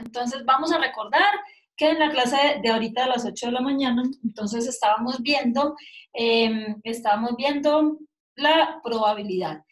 Entonces vamos a recordar que en la clase de ahorita a las 8 de la mañana, entonces estábamos viendo la probabilidad.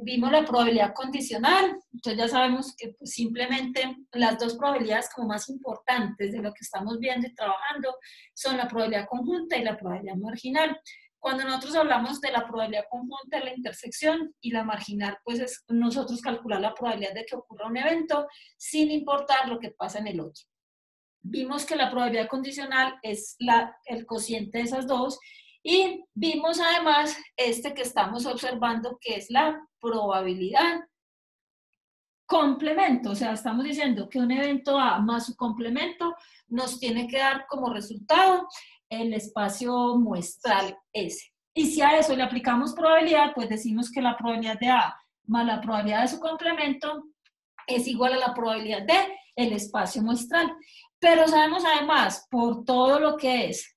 Vimos la probabilidad condicional, entonces ya sabemos que pues, simplemente las dos probabilidades como más importantes de lo que estamos viendo y trabajando son la probabilidad conjunta y la probabilidad marginal. Cuando nosotros hablamos de la probabilidad conjunta de la intersección y la marginal, pues es nosotros calcular la probabilidad de que ocurra un evento sin importar lo que pasa en el otro. Vimos que la probabilidad condicional es el cociente de esas dos y vimos además que estamos observando que es la probabilidad complemento, o sea, estamos diciendo que un evento A más su complemento nos tiene que dar como resultado el espacio muestral S. Y si a eso le aplicamos probabilidad, pues decimos que la probabilidad de A más la probabilidad de su complemento es igual a la probabilidad de el espacio muestral. Pero sabemos además, por todo lo que es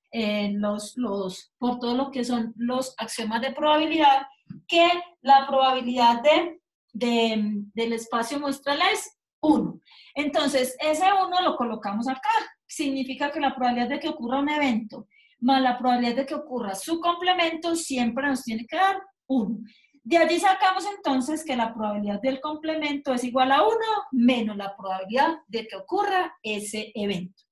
por todo lo que son los axiomas de probabilidad, que la probabilidad del espacio muestral es 1. Entonces, ese 1 lo colocamos acá. Significa que la probabilidad de que ocurra un evento más la probabilidad de que ocurra su complemento siempre nos tiene que dar 1. De allí sacamos entonces que la probabilidad del complemento es igual a 1 menos la probabilidad de que ocurra ese evento.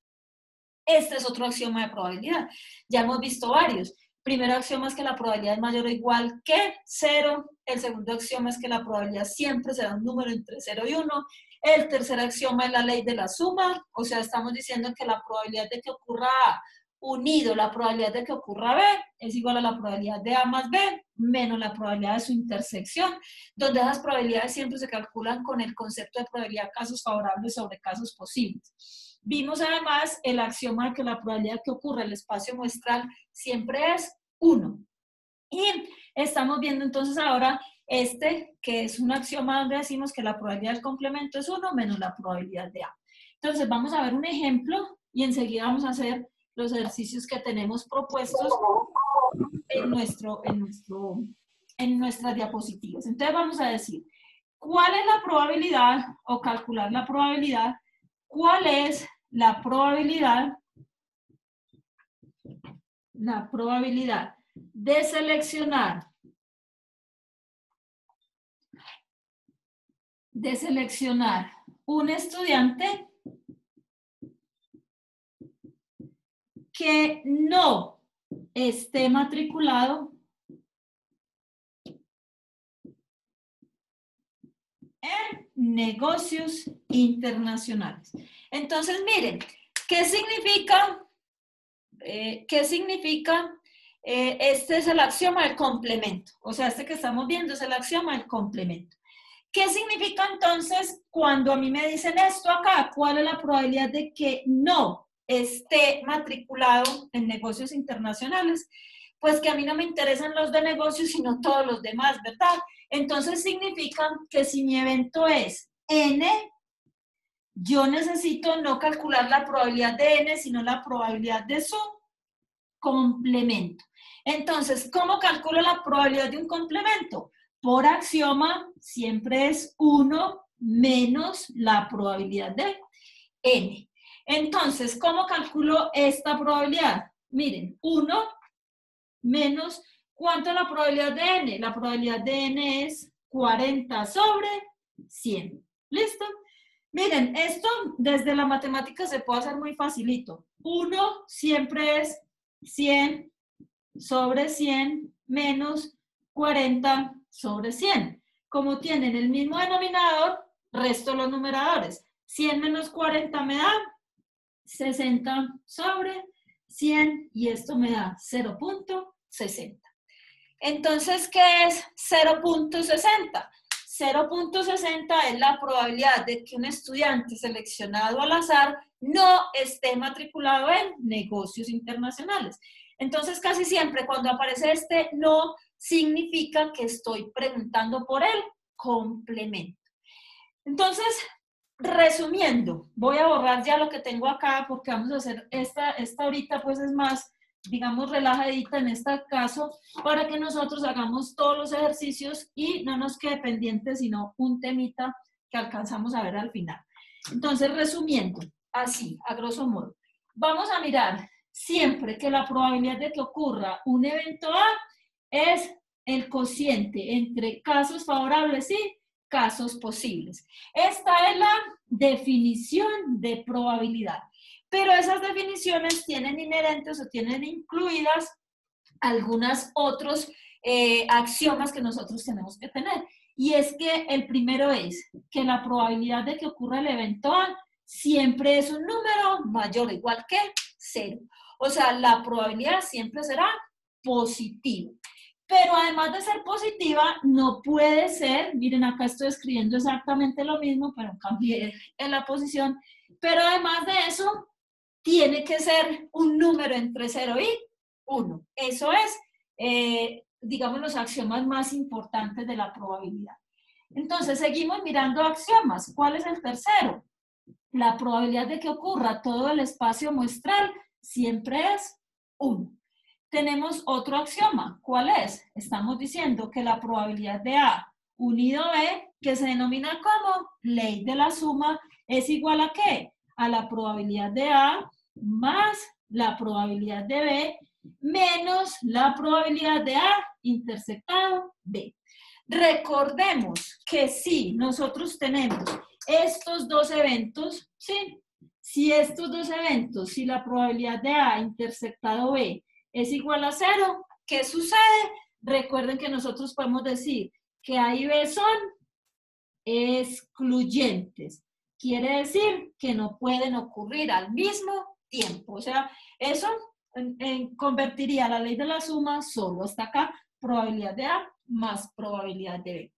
Este es otro axioma de probabilidad. Ya hemos visto varios. Primero axioma es que la probabilidad es mayor o igual que 0. El segundo axioma es que la probabilidad siempre será un número entre 0 y 1. El tercer axioma es la ley de la suma. O sea, estamos diciendo que la probabilidad de que ocurra A unido la probabilidad de que ocurra B es igual a la probabilidad de A más B menos la probabilidad de su intersección, donde esas probabilidades siempre se calculan con el concepto de probabilidad casos favorables sobre casos posibles. Vimos además el axioma de que la probabilidad de que ocurra el espacio muestral siempre es 1. Y estamos viendo entonces ahora que es un axioma donde decimos que la probabilidad del complemento es 1 menos la probabilidad de A. Entonces vamos a ver un ejemplo y enseguida vamos a hacer los ejercicios que tenemos propuestos en nuestras diapositivas. Entonces vamos a decir, ¿cuál es la probabilidad o calcular la probabilidad? ¿Cuál es la probabilidad de seleccionar un estudiante que no esté matriculado en negocios internacionales? Entonces, miren, ¿qué significa? Este es el axioma del complemento. O sea, que estamos viendo es el axioma del complemento. ¿Qué significa entonces cuando a mí me dicen esto acá? ¿Cuál es la probabilidad de que no esté matriculado en negocios internacionales? Pues que a mí no me interesan los de negocios, sino todos los demás, ¿verdad? Entonces significa que si mi evento es N, yo necesito no calcular la probabilidad de N, sino la probabilidad de su complemento. Entonces, ¿cómo calculo la probabilidad de un complemento? Por axioma, siempre es 1 menos la probabilidad de N. Entonces, ¿cómo calculo esta probabilidad? Miren, 1 menos, ¿cuánto es la probabilidad de N? La probabilidad de N es 40 sobre 100. ¿Listo? Miren, esto desde la matemática se puede hacer muy facilito. 1 siempre es 100 sobre 100 menos 40 sobre 100. Como tienen el mismo denominador, resto los numeradores. 100 menos 40 me da 60 sobre 100 y esto me da 0.60. Entonces, ¿qué es 0.60? 0.60 es la probabilidad de que un estudiante seleccionado al azar no esté matriculado en negocios internacionales. Entonces, casi siempre cuando aparece no, significa que estoy preguntando por el complemento. Entonces, resumiendo, voy a borrar ya lo que tengo acá porque vamos a hacer esta ahorita pues es más, digamos, relajadita en este caso para que nosotros hagamos todos los ejercicios y no nos quede pendiente sino un temita que alcanzamos a ver al final. Entonces, resumiendo, así, a grosso modo, vamos a mirar siempre que la probabilidad de que ocurra un evento A es el cociente entre casos favorables y casos posibles. Esta es la definición de probabilidad. Pero esas definiciones tienen inherentes o tienen incluidas algunos otros axiomas que nosotros tenemos que tener. Y es que el primero es que la probabilidad de que ocurra el evento A siempre es un número mayor o igual que 0. O sea, la probabilidad siempre será positiva. Pero además de ser positiva, no puede ser, miren, acá estoy escribiendo exactamente lo mismo, pero cambié en la posición, pero además de eso, tiene que ser un número entre 0 y 1. Eso es, digamos, los axiomas más importantes de la probabilidad. Entonces, seguimos mirando axiomas. ¿Cuál es el tercero? La probabilidad de que ocurra todo el espacio muestral siempre es 1. Tenemos otro axioma. ¿Cuál es? Estamos diciendo que la probabilidad de A unido B, que se denomina como ley de la suma, es igual a ¿qué? A la probabilidad de A más la probabilidad de B menos la probabilidad de A intersectado B. Recordemos que si nosotros tenemos estos dos eventos, ¿sí? Si estos dos eventos, si la probabilidad de A intersectado B es igual a 0, ¿qué sucede? Recuerden que nosotros podemos decir que A y B son excluyentes. Quiere decir que no pueden ocurrir al mismo tiempo. O sea, eso convertiría la ley de la suma solo hasta acá, probabilidad de A más probabilidad de B.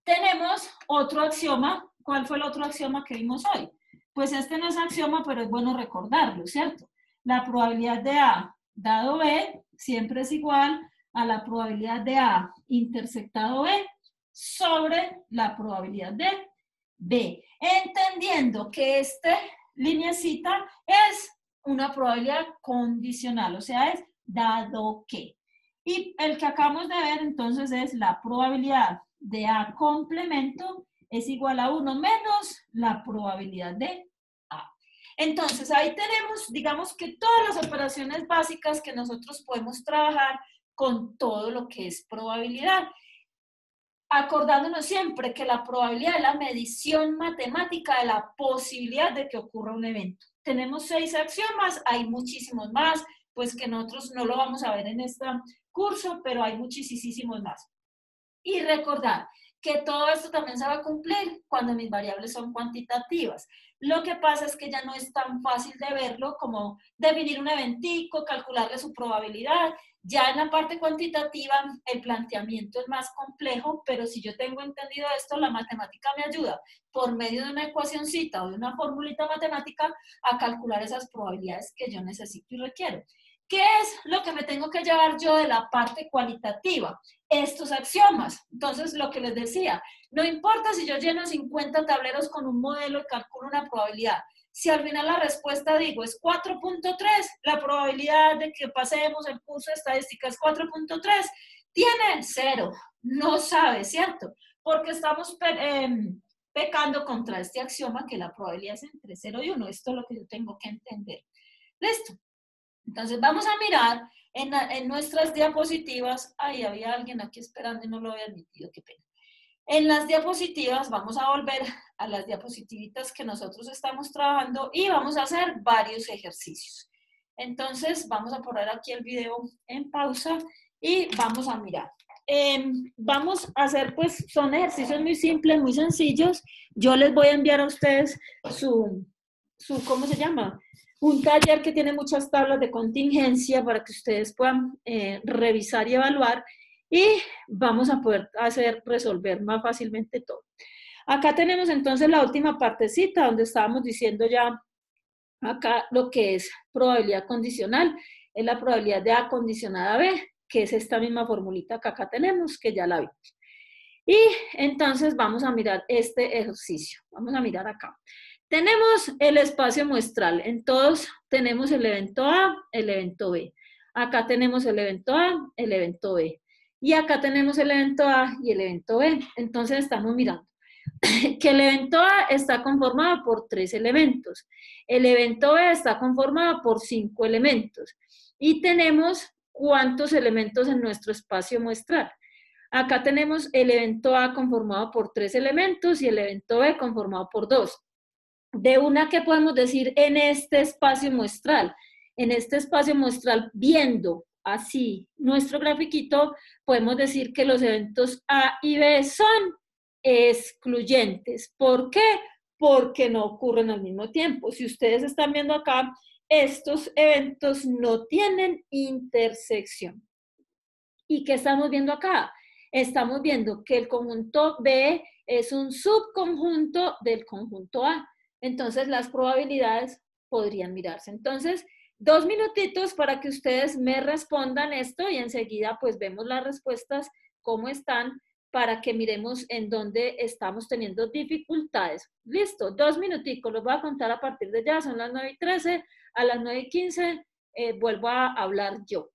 Tenemos otro axioma. ¿Cuál fue el otro axioma que vimos hoy? Pues este no es axioma, pero es bueno recordarlo, ¿cierto? La probabilidad de A dado B siempre es igual a la probabilidad de A intersectado B sobre la probabilidad de B. Entendiendo que esta lineecita es una probabilidad condicional, o sea, es dado que. Y el que acabamos de ver entonces es la probabilidad de A complemento es igual a 1 menos la probabilidad de A. Entonces ahí tenemos, digamos que todas las operaciones básicas que nosotros podemos trabajar con todo lo que es probabilidad. Acordándonos siempre que la probabilidad es la medición matemática de la posibilidad de que ocurra un evento. Tenemos 6 axiomas, hay muchísimos más, pues que nosotros no lo vamos a ver en este curso, pero hay muchísimos más. Y recordar que todo esto también se va a cumplir cuando mis variables son cuantitativas. Lo que pasa es que ya no es tan fácil de verlo como definir un eventico, calcularle su probabilidad. Ya en la parte cuantitativa el planteamiento es más complejo, pero si yo tengo entendido esto, la matemática me ayuda por medio de una ecuacioncita o de una formulita matemática a calcular esas probabilidades que yo necesito y requiero. ¿Qué es lo que me tengo que llevar yo de la parte cualitativa? Estos axiomas. Entonces, lo que les decía, no importa si yo lleno 50 tableros con un modelo y calculo una probabilidad. Si al final la respuesta digo es 4.3, la probabilidad de que pasemos el curso de estadística es 4.3, tiene 0. No sabe, ¿cierto? Porque estamos pecando contra este axioma que la probabilidad es entre 0 y 1. Esto es lo que yo tengo que entender. ¿Listo? Entonces vamos a mirar en nuestras diapositivas. Ahí había alguien aquí esperando y no lo había admitido, qué pena. En las diapositivas vamos a volver a las diapositivitas que nosotros estamos trabajando y vamos a hacer varios ejercicios. Entonces vamos a poner aquí el video en pausa y vamos a mirar. Vamos a hacer, pues, son ejercicios muy simples, muy sencillos. Yo les voy a enviar a ustedes ¿cómo se llama? Un taller que tiene muchas tablas de contingencia para que ustedes puedan revisar y evaluar y vamos a poder resolver más fácilmente todo. Acá tenemos entonces la última partecita donde estábamos diciendo ya acá lo que es probabilidad condicional, es la probabilidad de A condicionada a B, que es esta misma formulita que acá tenemos, que ya la vimos. Y entonces vamos a mirar este ejercicio, vamos a mirar acá. Tenemos el espacio muestral, en todos tenemos el evento A, el evento B. Acá tenemos el evento A, el evento B. Y acá tenemos el evento A y el evento B. Entonces estamos mirando. que el evento A está conformado por 3 elementos, el evento B está conformado por 5 elementos y tenemos cuántos elementos en nuestro espacio muestral. Acá tenemos el evento A conformado por 3 elementos y el evento B conformado por 2. De una que podemos decir en este espacio muestral. En este espacio muestral, viendo así nuestro grafiquito, podemos decir que los eventos A y B son excluyentes. ¿Por qué? Porque no ocurren al mismo tiempo. Si ustedes están viendo acá, estos eventos no tienen intersección. ¿Y qué estamos viendo acá? Estamos viendo que el conjunto B es un subconjunto del conjunto A. Entonces, las probabilidades podrían mirarse. Entonces, 2 minutitos para que ustedes me respondan esto y enseguida pues vemos las respuestas, cómo están, para que miremos en dónde estamos teniendo dificultades. Listo, 2 minuticos, los voy a contar a partir de ya, son las 9:13, a las 9:15 vuelvo a hablar yo.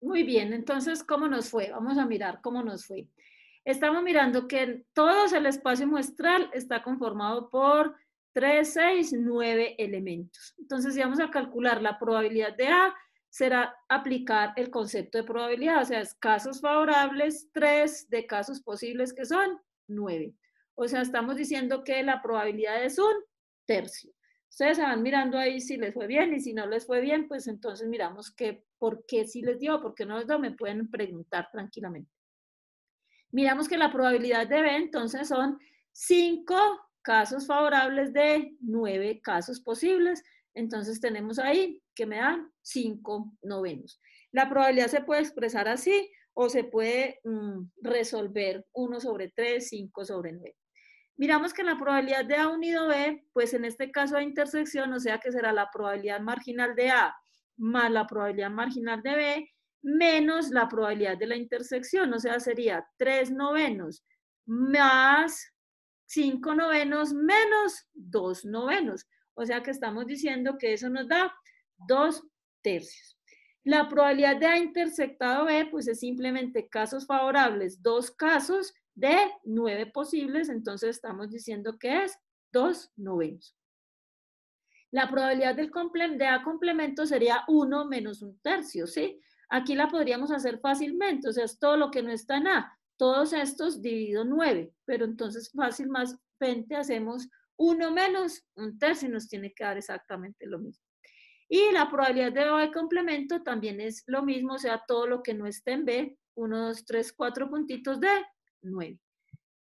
Muy bien, entonces, ¿cómo nos fue? Vamos a mirar cómo nos fue. Estamos mirando que todo el espacio muestral está conformado por 3, 6, 9 elementos. Entonces, si vamos a calcular la probabilidad de A, será aplicar el concepto de probabilidad, o sea, es casos favorables, 3 de casos posibles que son 9. O sea, estamos diciendo que la probabilidad es un tercio. Ustedes van mirando ahí si les fue bien y si no les fue bien, pues entonces miramos que por qué sí les dio, por qué no les dio, me pueden preguntar tranquilamente. Miramos que la probabilidad de B entonces son 5 casos favorables de 9 casos posibles. Entonces tenemos ahí que me dan 5 novenos. La probabilidad se puede expresar así o se puede resolver 1 sobre 3, 5 sobre 9. Miramos que la probabilidad de A unido B, pues en este caso de intersección, o sea que será la probabilidad marginal de A más la probabilidad marginal de B menos la probabilidad de la intersección, o sea sería 3 novenos más 5 novenos menos 2 novenos. O sea que estamos diciendo que eso nos da 2 tercios. La probabilidad de A intersectado B, pues es simplemente casos favorables, 2 casos de 9 posibles, entonces estamos diciendo que es 2/9. La probabilidad de A complemento sería 1 menos 1/3, ¿sí? Aquí la podríamos hacer fácilmente, o sea, es todo lo que no está en A. Todos estos dividido 9, pero entonces fácilmente hacemos 1 menos 1/3 y nos tiene que dar exactamente lo mismo. Y la probabilidad de B complemento también es lo mismo, o sea, todo lo que no esté en B, 1, 2, 3, 4 puntitos de 9.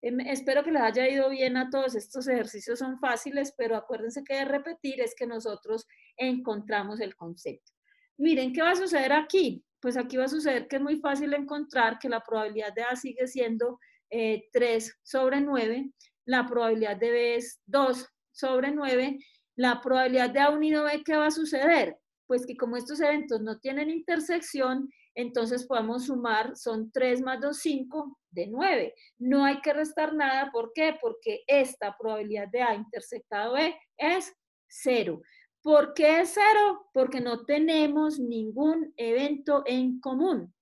Espero que les haya ido bien a todos. Estos ejercicios son fáciles, pero acuérdense que de repetir es que nosotros encontramos el concepto. Miren, ¿qué va a suceder aquí? Pues aquí va a suceder que es muy fácil encontrar que la probabilidad de A sigue siendo 3/9, la probabilidad de B es 2/9, la probabilidad de A unido B, ¿qué va a suceder? Pues que como estos eventos no tienen intersección, entonces podemos sumar, son 3 más 2, 5, de 9. No hay que restar nada, ¿por qué? Porque esta probabilidad de A intersectado B es 0. ¿Por qué es 0? Porque no tenemos ningún evento en común.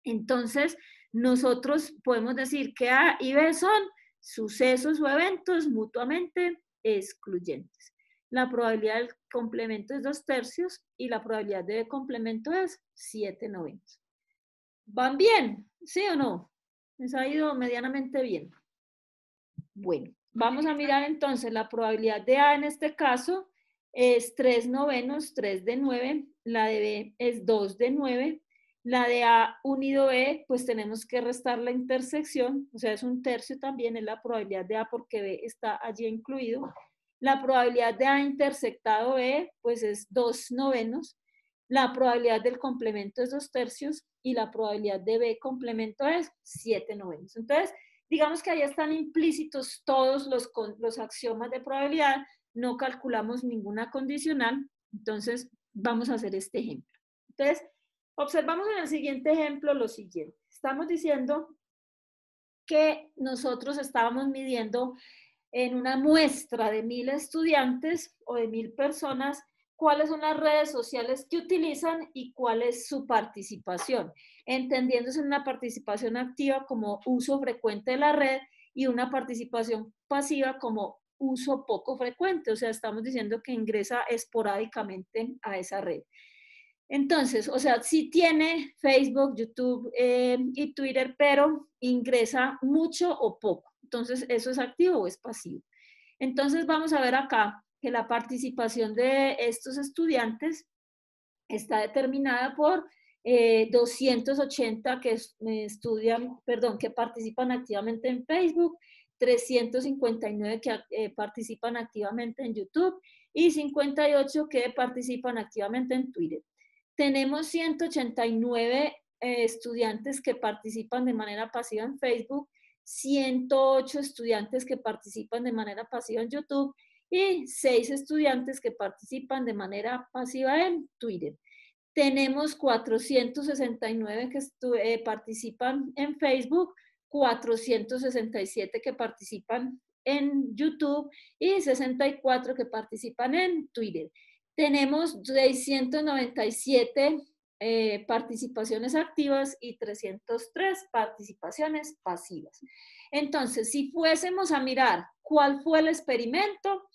Entonces, nosotros podemos decir que A y B son sucesos o eventos mutuamente excluyentes. La probabilidad del complemento es 2/3 y la probabilidad de complemento es 7/9. ¿Van bien? ¿Sí o no? Les ha ido medianamente bien. Bueno, vamos a mirar entonces la probabilidad de A en este caso es 3/9, 3 de 9, la de B es 2 de 9, la de A unido B, pues tenemos que restar la intersección, o sea, es 1/3 también, es la probabilidad de A porque B está allí incluido. La probabilidad de A intersectado B, pues es 2/9, la probabilidad del complemento es 2/3 y la probabilidad de B complemento es 7/9. Entonces, digamos que ahí están implícitos todos los axiomas de probabilidad, no calculamos ninguna condicional, entonces vamos a hacer este ejemplo. Entonces, observamos en el siguiente ejemplo lo siguiente. Estamos diciendo que nosotros estábamos midiendo en una muestra de 1000 estudiantes o de 1000 personas cuáles son las redes sociales que utilizan y cuál es su participación, entendiéndose una participación activa como uso frecuente de la red y una participación pasiva como uso poco frecuente, o sea, estamos diciendo que ingresa esporádicamente a esa red. Entonces, o sea, sí tiene Facebook, YouTube y Twitter, pero ingresa mucho o poco. Entonces, ¿eso es activo o es pasivo? Entonces, vamos a ver acá que la participación de estos estudiantes está determinada por 280 que que participan activamente en Facebook, 359 que participan activamente en YouTube y 58 que participan activamente en Twitter. Tenemos 189 estudiantes que participan de manera pasiva en Facebook, 108 estudiantes que participan de manera pasiva en YouTube y 6 estudiantes que participan de manera pasiva en Twitter. Tenemos 469 que participan en Facebook, 467 que participan en YouTube y 64 que participan en Twitter. Tenemos 697 participaciones activas y 303 participaciones pasivas. Entonces, si fuésemos a mirar cuál fue el experimento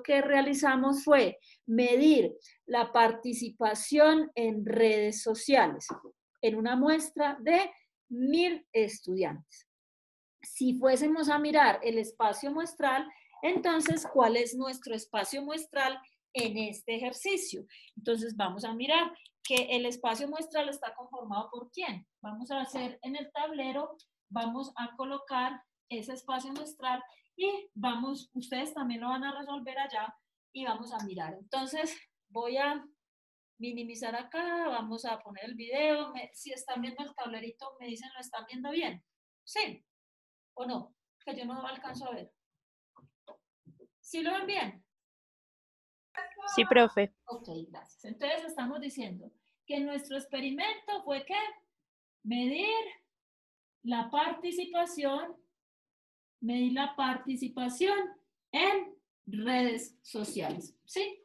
que realizamos fue medir la participación en redes sociales en una muestra de 1000 estudiantes. Si fuésemos a mirar el espacio muestral, entonces, ¿cuál es nuestro espacio muestral en este ejercicio? Entonces, vamos a mirar que el espacio muestral está conformado por ¿quién? Vamos a hacer en el tablero, vamos a colocar ese espacio muestral y ustedes también lo van a resolver allá y vamos a mirar. Entonces, voy a minimizar acá, vamos a poner el video. Si están viendo el tablerito, me dicen, ¿lo están viendo bien? Sí. ¿O no? Que yo no alcanzo a ver. ¿Sí lo ven bien? Sí, profe. Ok, gracias. Entonces estamos diciendo que nuestro experimento fue que medir la participación en redes sociales, ¿sí?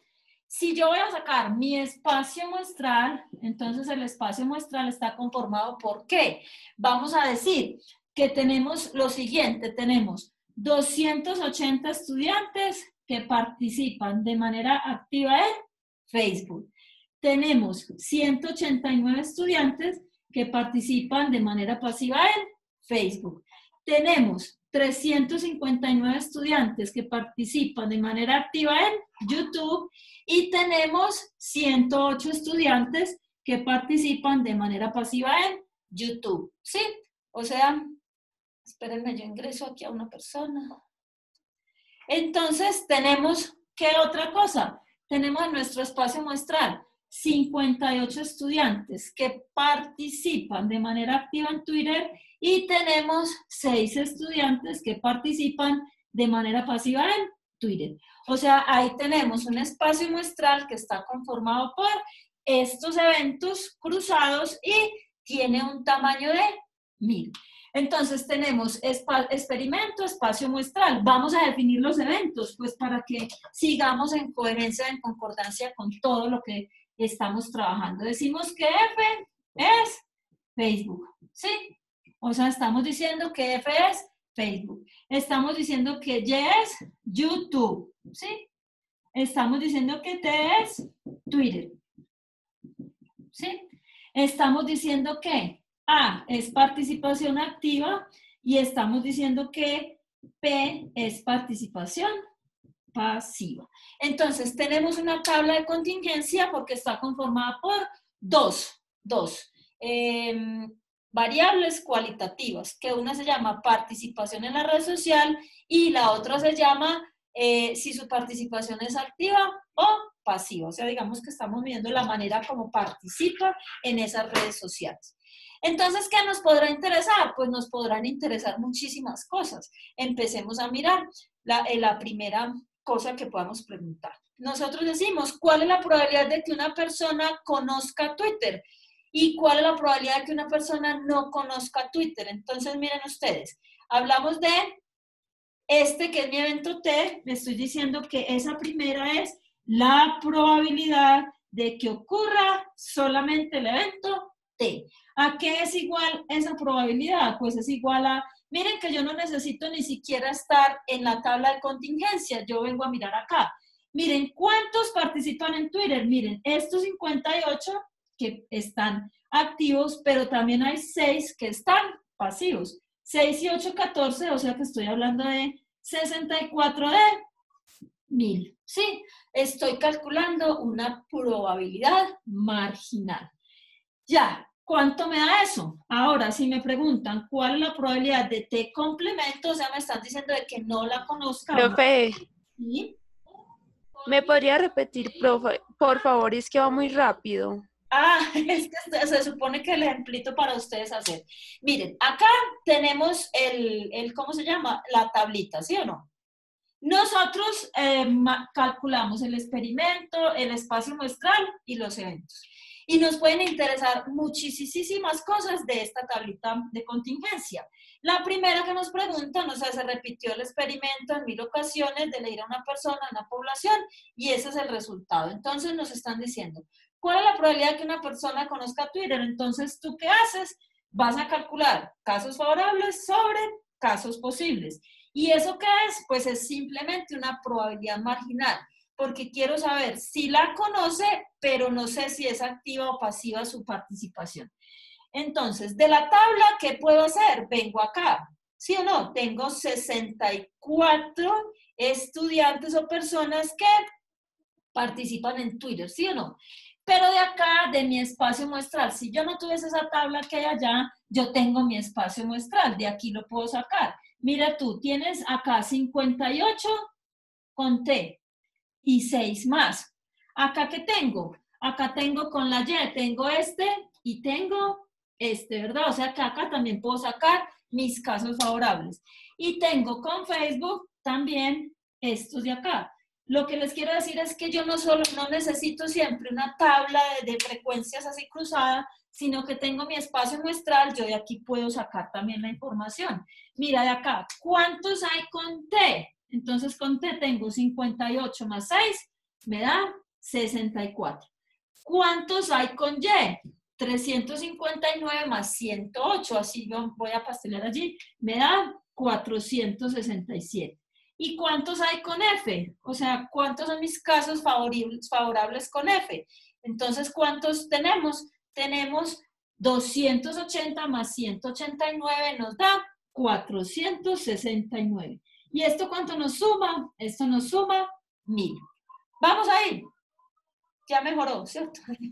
Si yo voy a sacar mi espacio muestral, entonces el espacio muestral está conformado por ¿qué? Vamos a decir que tenemos lo siguiente, tenemos 280 estudiantes que participan de manera activa en Facebook. Tenemos 189 estudiantes que participan de manera pasiva en Facebook. Tenemos 359 estudiantes que participan de manera activa en YouTube y tenemos 108 estudiantes que participan de manera pasiva en YouTube, ¿sí? O sea, espérenme, yo ingreso aquí a una persona. Entonces, tenemos, ¿qué otra cosa? Tenemos en nuestro espacio muestral 58 estudiantes que participan de manera activa en Twitter y tenemos 6 estudiantes que participan de manera pasiva en Twitter. O sea, ahí tenemos un espacio muestral que está conformado por estos eventos cruzados y tiene un tamaño de 1000. Entonces tenemos experimento, espacio muestral. Vamos a definir los eventos, pues para que sigamos en coherencia, en concordancia con todo lo que estamos trabajando. Decimos que F es Facebook, ¿sí? O sea, estamos diciendo que F es Facebook. Estamos diciendo que Y es YouTube, ¿sí? Estamos diciendo que T es Twitter, ¿sí? Estamos diciendo que A es participación activa y estamos diciendo que P es participación pasiva. Entonces, tenemos una tabla de contingencia porque está conformada por dos variables cualitativas, que una se llama participación en la red social y la otra se llama si su participación es activa o pasiva. O sea, digamos que estamos viendo la manera como participa en esas redes sociales. Entonces, ¿qué nos podrá interesar? Pues nos podrán interesar muchísimas cosas. Empecemos a mirar la primera cosa que podamos preguntar. Nosotros decimos, ¿cuál es la probabilidad de que una persona conozca Twitter? ¿Y cuál es la probabilidad de que una persona no conozca Twitter? Entonces, miren ustedes, hablamos de este que es mi evento T, le estoy diciendo que esa primera es la probabilidad de que ocurra solamente el evento T. ¿A qué es igual esa probabilidad? Pues es igual a, miren que yo no necesito ni siquiera estar en la tabla de contingencia, yo vengo a mirar acá. Miren, ¿cuántos participan en Twitter? Miren, estos 58 que están activos, pero también hay 6 que están pasivos. 6 y 8, 14, o sea que estoy hablando de 64 de 1000. Sí, estoy calculando una probabilidad marginal. Ya, ¿cuánto me da eso? Ahora, si me preguntan cuál es la probabilidad de T complemento, o sea, me están diciendo de que no la conozca. Profe, ¿Sí? ¿me podría repetir, profe? Por favor, es que va muy rápido. Ah, es que se supone que el ejemplito para ustedes hacer. Miren, acá tenemos ¿cómo se llama? La tablita, ¿sí o no? Nosotros calculamos el experimento, el espacio muestral y los eventos. Y nos pueden interesar muchísimas cosas de esta tablita de contingencia. La primera que nos preguntan, o sea, se repitió el experimento en 1000 ocasiones de elegir a una persona en una población y ese es el resultado. Entonces nos están diciendo, ¿cuál es la probabilidad de que una persona conozca Twitter? Entonces, ¿tú qué haces? Vas a calcular casos favorables sobre casos posibles. ¿Y eso qué es? Pues es simplemente una probabilidad marginal, porque quiero saber si la conoce, pero no sé si es activa o pasiva su participación. Entonces, de la tabla, ¿qué puedo hacer? Vengo acá, ¿sí o no? Tengo 64 estudiantes o personas que participan en Twitter, ¿sí o no? Pero de acá, de mi espacio muestral, si yo no tuviese esa tabla que hay allá, yo tengo mi espacio muestral, de aquí lo puedo sacar. Mira tú, tienes acá 58 con T y 6 más. ¿Acá qué tengo? Acá tengo con la Y, tengo este y tengo este, ¿verdad? O sea que acá también puedo sacar mis casos favorables. Y tengo con Facebook también estos de acá. Lo que les quiero decir es que yo no necesito siempre una tabla de frecuencias así cruzada, sino que tengo mi espacio muestral, yo de aquí puedo sacar también la información. Mira de acá, ¿cuántos hay con T? Entonces con T tengo 58 más 6, me da 64. ¿Cuántos hay con Y? 359 más 108, así yo voy a pastelear allí, me da 467. ¿Y cuántos hay con F? O sea, ¿cuántos son mis casos favorables con F? Entonces, ¿cuántos tenemos? Tenemos 280 más 189 nos da 469. ¿Y esto cuánto nos suma? Esto nos suma 1000. Vamos ahí. Ya mejoró, ¿cierto? Sí,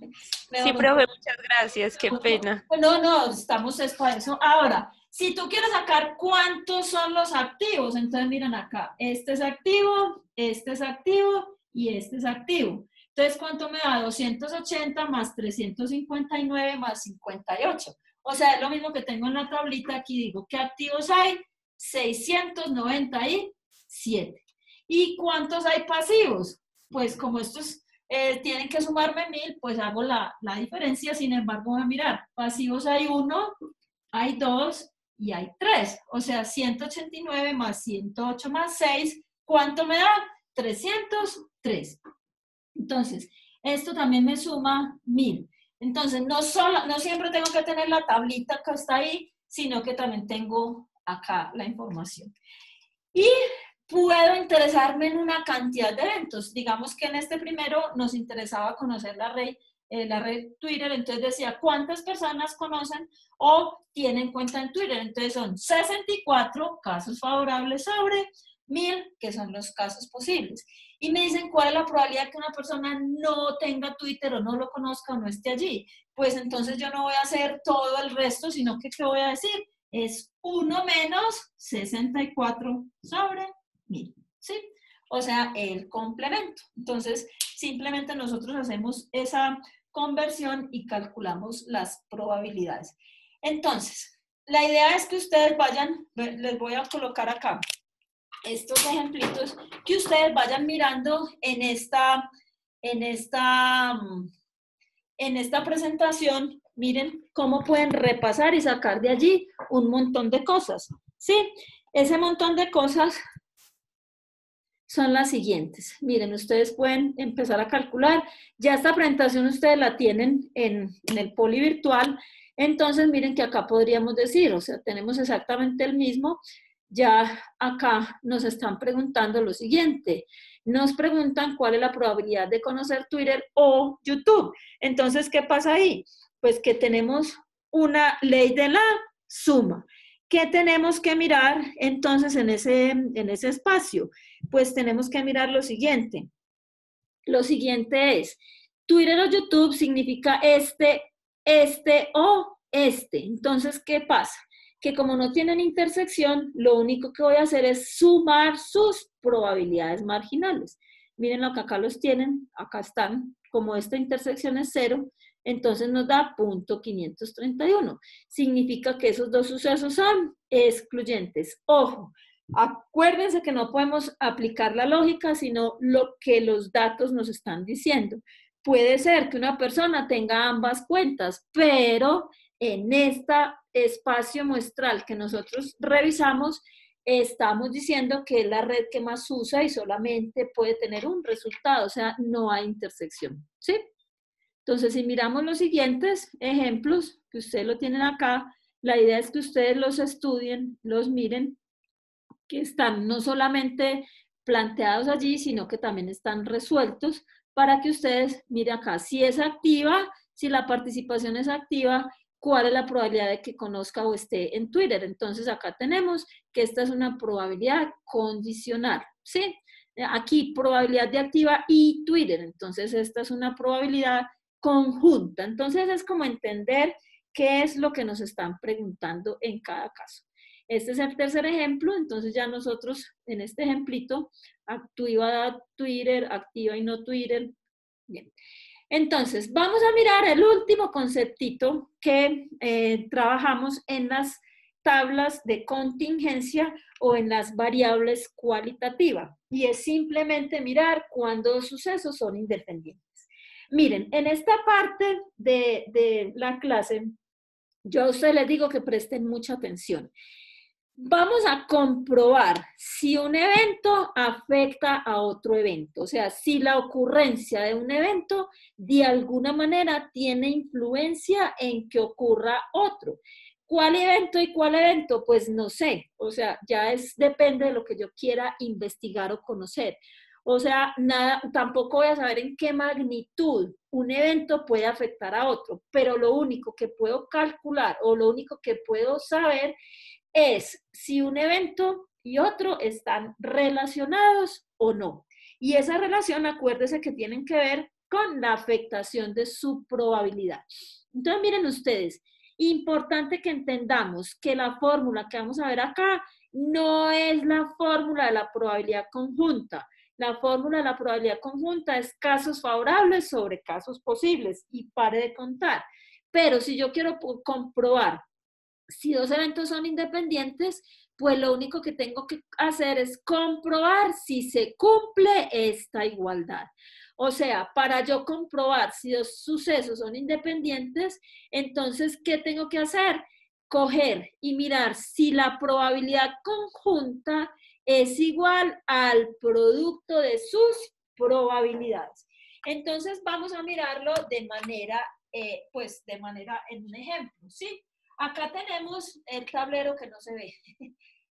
Mejoró. profe, muchas gracias, qué pena. No, estamos para eso. Ahora, si tú quieres sacar cuántos son los activos, entonces miren acá, este es activo y este es activo. Entonces, ¿cuánto me da? 280 más 359 más 58. O sea, es lo mismo que tengo en la tablita. Aquí digo, ¿qué activos hay? 697. ¿Y cuántos hay pasivos? Pues como estos tienen que sumarme 1000, pues hago la diferencia. Sin embargo, voy a mirar, pasivos hay 1, hay 2 y hay 3. O sea, 189 más 108 más 6, ¿cuánto me da? 303. Entonces, esto también me suma 1000. Entonces, no siempre tengo que tener la tablita que está ahí, sino que también tengo acá la información. Y puedo interesarme en una cantidad de eventos. Digamos que en este primero nos interesaba conocer la red Twitter, entonces decía cuántas personas conocen o tienen cuenta en Twitter. Entonces son 64 casos favorables sobre 1000, que son los casos posibles. Y me dicen cuál es la probabilidad que una persona no tenga Twitter o no lo conozca o no esté allí. Pues entonces yo no voy a hacer todo el resto, sino que ¿qué voy a decir? Es 1 menos 64 sobre 1000, ¿sí? O sea, el complemento. Entonces, simplemente nosotros hacemos esa conversión y calculamos las probabilidades. Entonces, la idea es que ustedes vayan, les voy a colocar acá estos ejemplitos, que ustedes vayan mirando en esta presentación. Miren cómo pueden repasar y sacar de allí un montón de cosas, ¿sí? Ese montón de cosas son las siguientes. Miren, ustedes pueden empezar a calcular. Ya esta presentación ustedes la tienen en el poli virtual. Entonces, miren que acá podríamos decir, o sea, tenemos exactamente el mismo. Ya acá nos están preguntando lo siguiente. Nos preguntan cuál es la probabilidad de conocer Twitter o YouTube. Entonces, ¿qué pasa ahí? Pues que tenemos una ley de la suma. ¿Qué tenemos que mirar entonces en ese espacio? Pues tenemos que mirar lo siguiente. Lo siguiente es, Twitter o YouTube significa este o este. Entonces, ¿qué pasa? Que como no tienen intersección, lo único que voy a hacer es sumar sus probabilidades marginales. Miren lo que acá los tienen, acá están, como esta intersección es 0, entonces nos da 0.531. Significa que esos dos sucesos son excluyentes. Ojo, acuérdense que no podemos aplicar la lógica, sino lo que los datos nos están diciendo. Puede ser que una persona tenga ambas cuentas, pero en este espacio muestral que nosotros revisamos, estamos diciendo que es la red que más usa y solamente puede tener un resultado, o sea, no hay intersección, ¿sí? Entonces, si miramos los siguientes ejemplos, que ustedes lo tienen acá, la idea es que ustedes los estudien, los miren, que están no solamente planteados allí, sino que también están resueltos para que ustedes miren acá si es activa, si la participación es activa, cuál es la probabilidad de que conozca o esté en Twitter. Entonces acá tenemos que esta es una probabilidad condicional, ¿sí? Aquí probabilidad de activa y Twitter, entonces esta es una probabilidad conjunta. Entonces es como entender qué es lo que nos están preguntando en cada caso. Este es el tercer ejemplo, entonces ya nosotros en este ejemplito, activa Twitter, activa y no Twitter. Bien. Entonces, vamos a mirar el último conceptito que trabajamos en las tablas de contingencia o en las variables cualitativas. Y es simplemente mirar cuándo los sucesos son independientes. Miren, en esta parte de la clase, yo a ustedes les digo que presten mucha atención. Vamos a comprobar si un evento afecta a otro evento, o sea, si la ocurrencia de un evento de alguna manera tiene influencia en que ocurra otro. ¿Cuál evento y cuál evento? Pues no sé, o sea, depende de lo que yo quiera investigar o conocer. O sea, nada, tampoco voy a saber en qué magnitud un evento puede afectar a otro, pero lo único que puedo calcular o lo único que puedo saber es si un evento y otro están relacionados o no. Y esa relación, acuérdese que tienen que ver con la afectación de su probabilidad. Entonces, miren ustedes, importante que entendamos que la fórmula que vamos a ver acá no es la fórmula de la probabilidad conjunta. La fórmula de la probabilidad conjunta es casos favorables sobre casos posibles y pare de contar. Pero si yo quiero comprobar si dos eventos son independientes, pues lo único que tengo que hacer es comprobar si se cumple esta igualdad. O sea, para yo comprobar si dos sucesos son independientes, entonces, ¿qué tengo que hacer? Coger y mirar si la probabilidad conjunta es igual al producto de sus probabilidades. Entonces, vamos a mirarlo de manera, en un ejemplo, ¿sí? Acá tenemos el tablero que no se ve.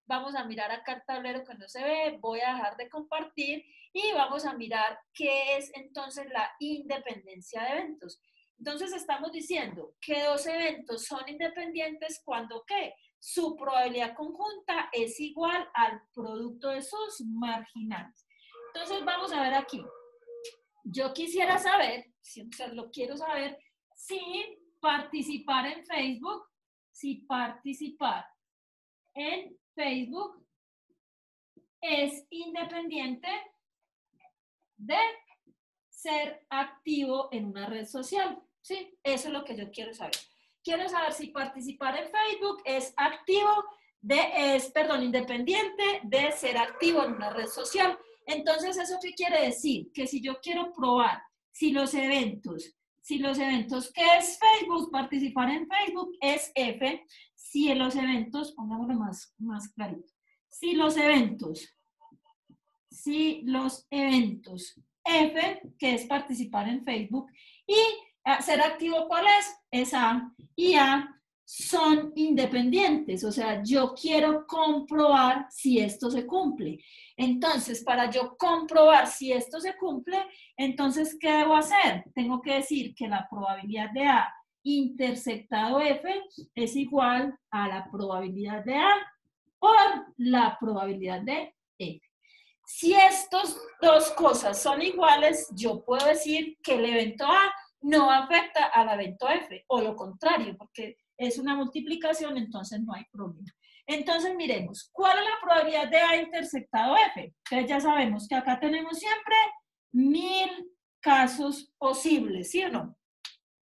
Vamos a mirar acá el tablero que no se ve, voy a dejar de compartir y vamos a mirar qué es entonces la independencia de eventos. Entonces estamos diciendo que dos eventos son independientes cuando ¿qué? Su probabilidad conjunta es igual al producto de sus marginales. Entonces vamos a ver aquí. Yo quisiera saber, o sea, lo quiero saber, si participar en Facebook, si participar en Facebook es independiente de ser activo en una red social. ¿Sí? Eso es lo que yo quiero saber. Quiero saber si participar en Facebook es independiente de ser activo en una red social. Entonces, ¿eso qué quiere decir? Que si yo quiero probar si los eventos, ¿qué es Facebook? Participar en Facebook es F. Si en los eventos, pongámoslo más clarito, si los eventos F, que es participar en Facebook, y ser activo, ¿cuál es? Es A, y A son independientes, o sea, yo quiero comprobar si esto se cumple. Entonces, para yo comprobar si esto se cumple, entonces, ¿qué debo hacer? Tengo que decir que la probabilidad de A intersectado F es igual a la probabilidad de A por la probabilidad de F. Si estas dos cosas son iguales, yo puedo decir que el evento A no afecta al evento F, o lo contrario, porque es una multiplicación, entonces no hay problema. Entonces, miremos, ¿cuál es la probabilidad de A intersectado F? Entonces ya sabemos que acá tenemos siempre 1000 casos posibles, ¿sí o no?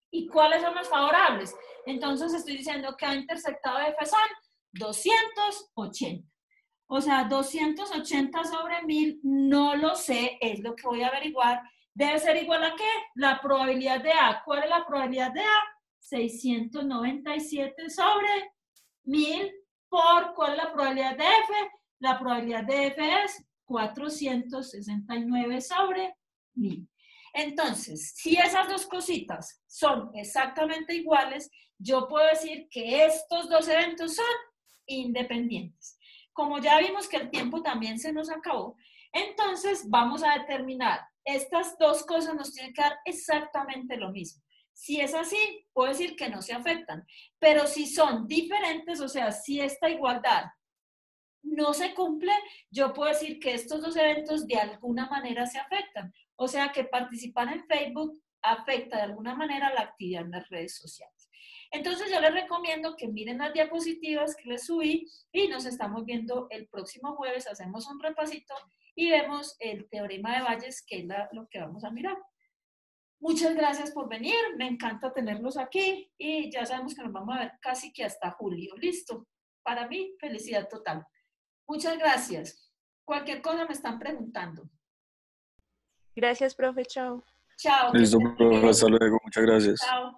¿Y cuáles son los favorables? Entonces estoy diciendo que A intersectado F son 280. O sea, 280 sobre 1000, no lo sé, es lo que voy a averiguar. ¿Debe ser igual a qué? La probabilidad de A. ¿Cuál es la probabilidad de A? 697 sobre 1000 por, ¿cuál es la probabilidad de F? La probabilidad de F es 469 sobre 1000. Entonces, si esas dos cositas son exactamente iguales, yo puedo decir que estos dos eventos son independientes. Como ya vimos que el tiempo también se nos acabó, entonces vamos a determinar, estas dos cosas nos tienen que dar exactamente lo mismo. Si es así, puedo decir que no se afectan, pero si son diferentes, o sea, si esta igualdad no se cumple, yo puedo decir que estos dos eventos de alguna manera se afectan. O sea, que participar en Facebook afecta de alguna manera la actividad en las redes sociales. Entonces yo les recomiendo que miren las diapositivas que les subí y nos estamos viendo el próximo jueves, hacemos un repasito y vemos el teorema de Bayes, que es lo que vamos a mirar. Muchas gracias por venir, me encanta tenerlos aquí y ya sabemos que nos vamos a ver casi que hasta julio. Listo, para mí, felicidad total. Muchas gracias. Cualquier cosa me están preguntando. Gracias, profe. Chao. Chao, que Listo, estén muy profe, bien. hasta luego, muchas gracias. Chao.